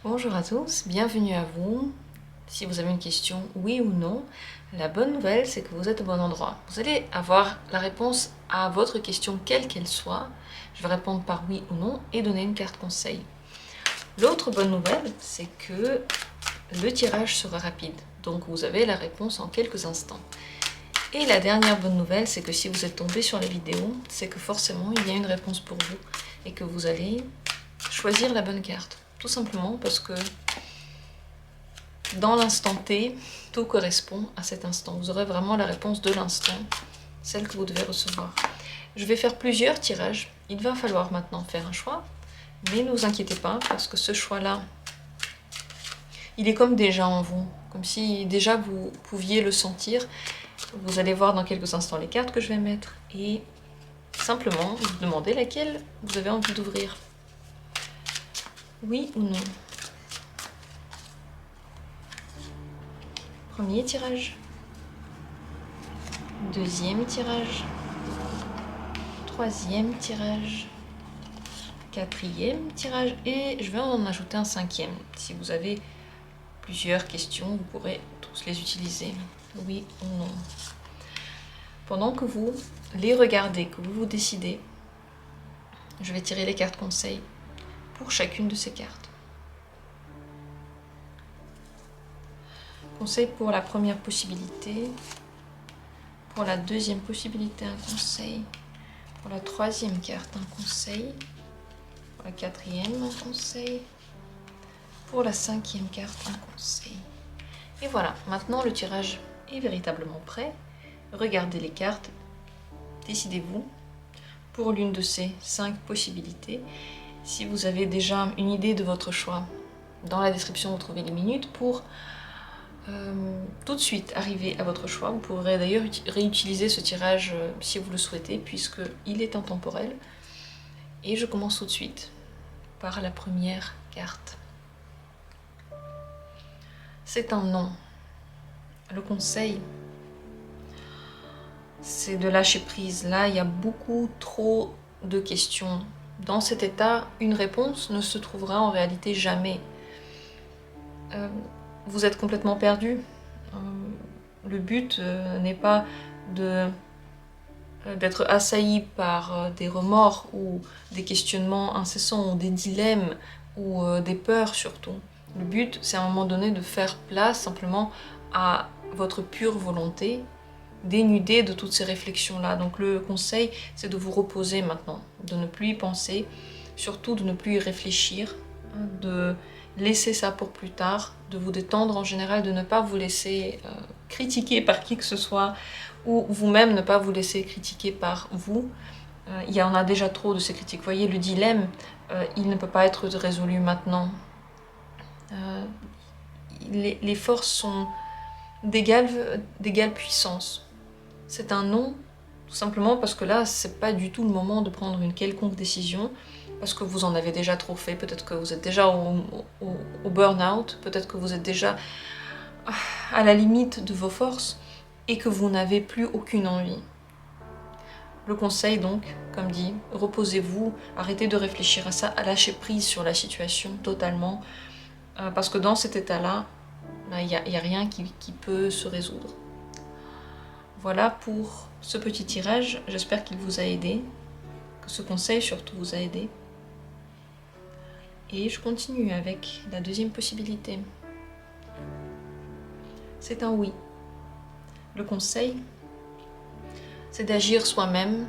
Bonjour à tous, bienvenue à vous. Si vous avez une question, oui ou non, la bonne nouvelle c'est que vous êtes au bon endroit. Vous allez avoir la réponse à votre question quelle qu'elle soit. Je vais répondre par oui ou non et donner une carte conseil. L'autre bonne nouvelle c'est que le tirage sera rapide, donc vous avez la réponse en quelques instants. Et la dernière bonne nouvelle c'est que si vous êtes tombé sur la vidéo, c'est que forcément il y a une réponse pour vous et que vous allez choisir la bonne carte. Tout simplement parce que dans l'instant T, tout correspond à cet instant. Vous aurez vraiment la réponse de l'instant, celle que vous devez recevoir. Je vais faire plusieurs tirages. Il va falloir maintenant faire un choix. Mais ne vous inquiétez pas, parce que ce choix-là, il est comme déjà en vous. Comme si déjà vous pouviez le sentir. Vous allez voir dans quelques instants les cartes que je vais mettre. Et simplement, vous demandez laquelle vous avez envie d'ouvrir. Oui ou non? Premier tirage. Deuxième tirage. Troisième tirage. Quatrième tirage. Et je vais en ajouter un cinquième. Si vous avez plusieurs questions, vous pourrez tous les utiliser. Oui ou non. Pendant que vous les regardez, que vous vous décidez, je vais tirer les cartes conseils pour chacune de ces cartes. Conseil pour la première possibilité. Pour la deuxième possibilité, un conseil. Pour la troisième carte, un conseil. Pour la quatrième, un conseil. Pour la cinquième carte, un conseil. Et voilà, maintenant le tirage est véritablement prêt. Regardez les cartes, décidez-vous pour l'une de ces 5 possibilités. Si vous avez déjà une idée de votre choix, dans la description vous trouvez les minutes pour tout de suite arriver à votre choix. Vous pourrez d'ailleurs réutiliser ce tirage si vous le souhaitez, puisqu'il est intemporel. Et je commence tout de suite par la première carte. C'est un non. Le conseil, c'est de lâcher prise. Là, il y a beaucoup trop de questions. Dans cet état, une réponse ne se trouvera en réalité jamais. Vous êtes complètement perdu. Le but n'est pas d'être assailli par des remords ou des questionnements incessants ou des dilemmes ou des peurs surtout. Le but, c'est à un moment donné de faire place simplement à votre pure volonté, dénudée de toutes ces réflexions-là. Donc le conseil, c'est de vous reposer maintenant, de ne plus y penser, surtout de ne plus y réfléchir, de laisser ça pour plus tard, de vous détendre en général, de ne pas vous laisser critiquer par qui que ce soit, ou vous-même ne pas vous laisser critiquer par vous. Il y en a déjà trop de ces critiques. Vous voyez, le dilemme, il ne peut pas être résolu maintenant. Les forces sont d'égale puissance. C'est un non, tout simplement parce que là, c'est pas du tout le moment de prendre une quelconque décision, parce que vous en avez déjà trop fait, peut-être que vous êtes déjà au burn-out, peut-être que vous êtes déjà à la limite de vos forces, et que vous n'avez plus aucune envie. Le conseil donc, comme dit, reposez-vous, arrêtez de réfléchir à ça, lâchez prise sur la situation totalement, parce que dans cet état-là, il n'y a rien qui peut se résoudre. Voilà pour ce petit tirage, j'espère qu'il vous a aidé, que ce conseil surtout vous a aidé. Et je continue avec la deuxième possibilité. C'est un oui. Le conseil, c'est d'agir soi-même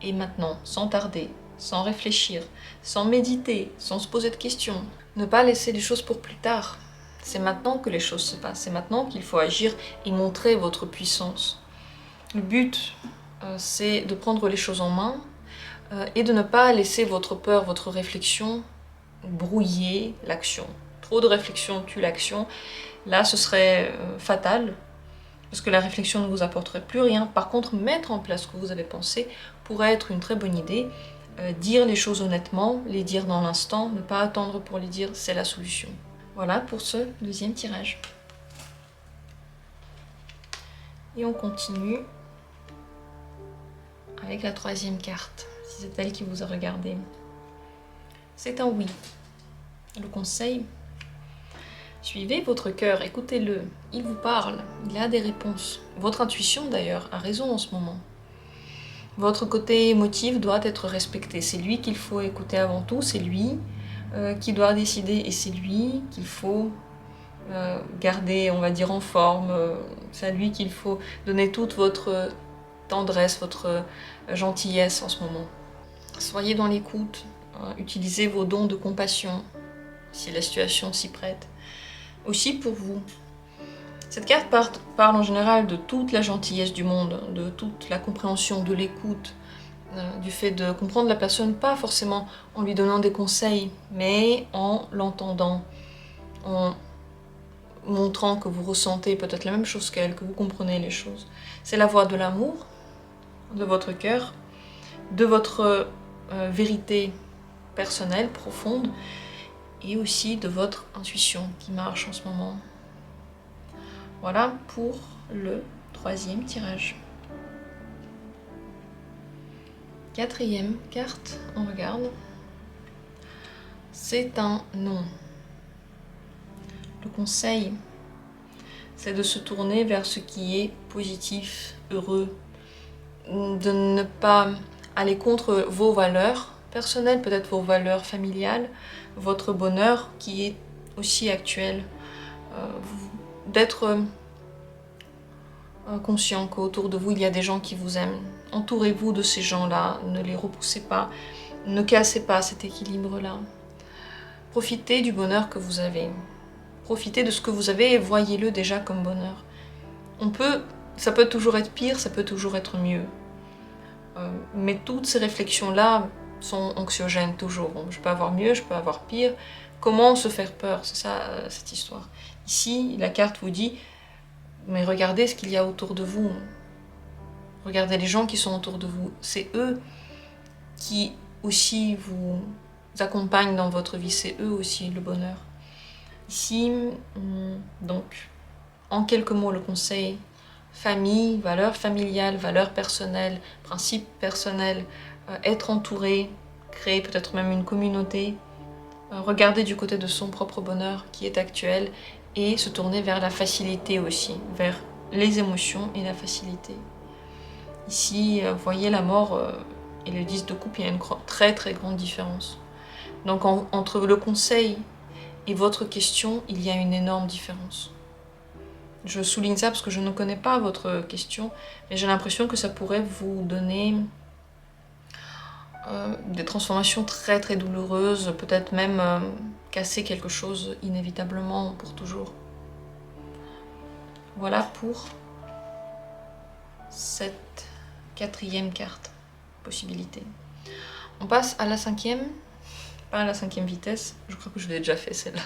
et maintenant, sans tarder, sans réfléchir, sans méditer, sans se poser de questions. Ne pas laisser les choses pour plus tard. C'est maintenant que les choses se passent, c'est maintenant qu'il faut agir et montrer votre puissance. Le but, c'est de prendre les choses en main et de ne pas laisser votre peur, votre réflexion brouiller l'action. Trop de réflexion tue l'action. Là, ce serait fatal, parce que la réflexion ne vous apporterait plus rien. Par contre, mettre en place ce que vous avez pensé pourrait être une très bonne idée. Dire les choses honnêtement, les dire dans l'instant, ne pas attendre pour les dire, c'est la solution. Voilà pour ce deuxième tirage. Et on continue avec la troisième carte, si c'est elle qui vous a regardé. C'est un oui. Le conseil, Suivez votre cœur, écoutez-le, il vous parle, il a des réponses. Votre intuition d'ailleurs a raison en ce moment. Votre côté émotif doit être respecté, c'est lui qu'il faut écouter avant tout, c'est lui qui doit décider et c'est lui qu'il faut garder, on va dire, en forme, c'est à lui qu'il faut donner toute votre tendresse, votre gentillesse en ce moment. Soyez dans l'écoute, utilisez vos dons de compassion si la situation s'y prête. Aussi pour vous. Cette carte parle en général de toute la gentillesse du monde, de toute la compréhension, de l'écoute, du fait de comprendre la personne, pas forcément en lui donnant des conseils, mais en l'entendant, en montrant que vous ressentez peut-être la même chose qu'elle, que vous comprenez les choses. C'est la voix de l'amour, de votre cœur, de votre vérité personnelle, profonde, et aussi de votre intuition qui marche en ce moment. Voilà pour le 3e tirage. 4e carte, on regarde. C'est un non. Le conseil, c'est de se tourner vers ce qui est positif, heureux, de ne pas aller contre vos valeurs personnelles, peut-être vos valeurs familiales, votre bonheur qui est aussi actuel, d'être conscient qu'autour de vous il y a des gens qui vous aiment. Entourez-vous de ces gens-là, ne les repoussez pas, ne cassez pas cet équilibre-là. Profitez du bonheur que vous avez, profitez de ce que vous avez et voyez-le déjà comme bonheur. Ça peut toujours être pire, ça peut toujours être mieux. Mais toutes ces réflexions-là sont anxiogènes toujours. Bon, je peux avoir mieux, je peux avoir pire. Comment se faire peur? C'est ça cette histoire. Ici, la carte vous dit, mais regardez ce qu'il y a autour de vous. Regardez les gens qui sont autour de vous. C'est eux qui aussi vous accompagnent dans votre vie. C'est eux aussi le bonheur. Ici, donc, en quelques mots, le conseil: famille, valeurs familiales, valeurs personnelles, principes personnels, être entouré, créer peut-être même une communauté, regarder du côté de son propre bonheur qui est actuel et se tourner vers la facilité aussi, vers les émotions et la facilité. Ici, vous voyez, la mort et le 10 de coupe, il y a une très très grande différence. Donc entre le conseil et votre question, il y a une énorme différence. Je souligne ça parce que je ne connais pas votre question, mais j'ai l'impression que ça pourrait vous donner des transformations très très douloureuses, peut-être même casser quelque chose inévitablement pour toujours. Voilà pour cette 4e carte, possibilité. On passe à la 5e, pas à la 5e vitesse, je crois que je l'ai déjà fait celle-là.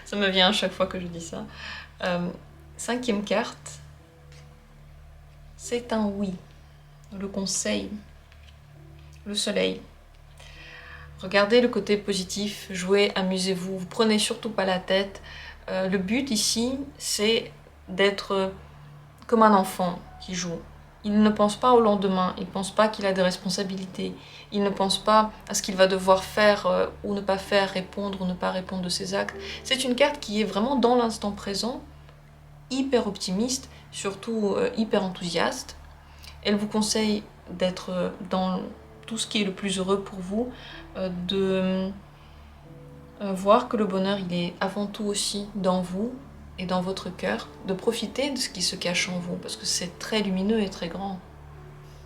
Ça me vient à chaque fois que je dis ça. 5e carte, c'est un oui. Le conseil, le soleil. Regardez le côté positif, jouez, amusez-vous, vous prenez surtout pas la tête. Le but ici, c'est d'être comme un enfant qui joue. Il ne pense pas au lendemain, il ne pense pas qu'il a des responsabilités, il ne pense pas à ce qu'il va devoir faire ou ne pas faire, répondre ou ne pas répondre de ses actes. C'est une carte qui est vraiment dans l'instant présent, hyper optimiste, surtout hyper enthousiaste. Elle vous conseille d'être dans tout ce qui est le plus heureux pour vous, de voir que le bonheur il est avant tout aussi dans vous et dans votre cœur, de profiter de ce qui se cache en vous, parce que c'est très lumineux et très grand.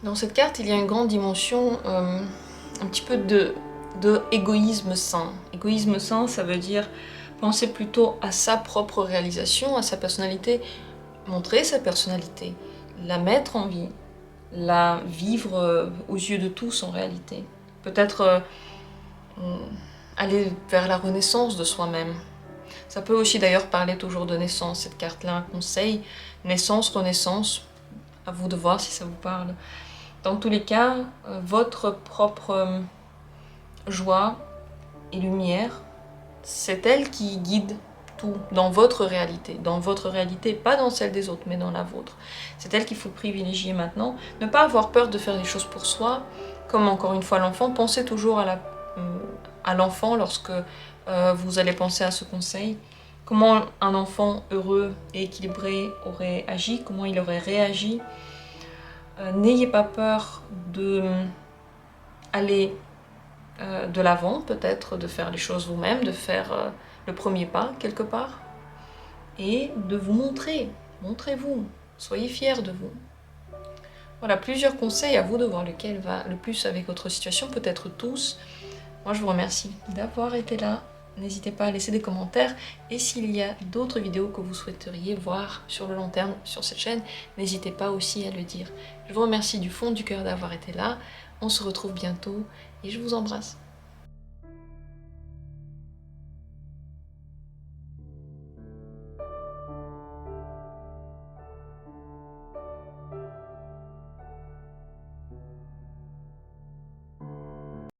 Dans cette carte, il y a une grande dimension, un petit peu de égoïsme sain. Égoïsme sain, ça veut dire penser plutôt à sa propre réalisation, à sa personnalité, montrer sa personnalité, la mettre en vie, la vivre aux yeux de tous en réalité. Peut-être aller vers la renaissance de soi-même. Ça peut aussi d'ailleurs parler toujours de naissance, cette carte-là, un conseil, naissance, renaissance, à vous de voir si ça vous parle. Dans tous les cas, votre propre joie et lumière, c'est elle qui guide tout dans votre réalité, pas dans celle des autres, mais dans la vôtre. C'est elle qu'il faut privilégier maintenant. Ne pas avoir peur de faire les choses pour soi, comme encore une fois l'enfant, pensez toujours à l'enfant lorsque vous allez penser à ce conseil. comment un enfant heureux et équilibré aurait agi, comment il aurait réagi. N'ayez pas peur de aller de l'avant, peut-être de faire les choses vous-même, de faire le premier pas quelque part, et de vous montrer. Montrez-vous, soyez fiers de vous. Voilà, plusieurs conseils, à vous de voir lequel va le plus avec votre situation, peut-être tous. Moi, je vous remercie d'avoir été là. N'hésitez pas à laisser des commentaires. Et s'il y a d'autres vidéos que vous souhaiteriez voir sur le long terme sur cette chaîne, n'hésitez pas aussi à le dire. Je vous remercie du fond du cœur d'avoir été là. On se retrouve bientôt et je vous embrasse.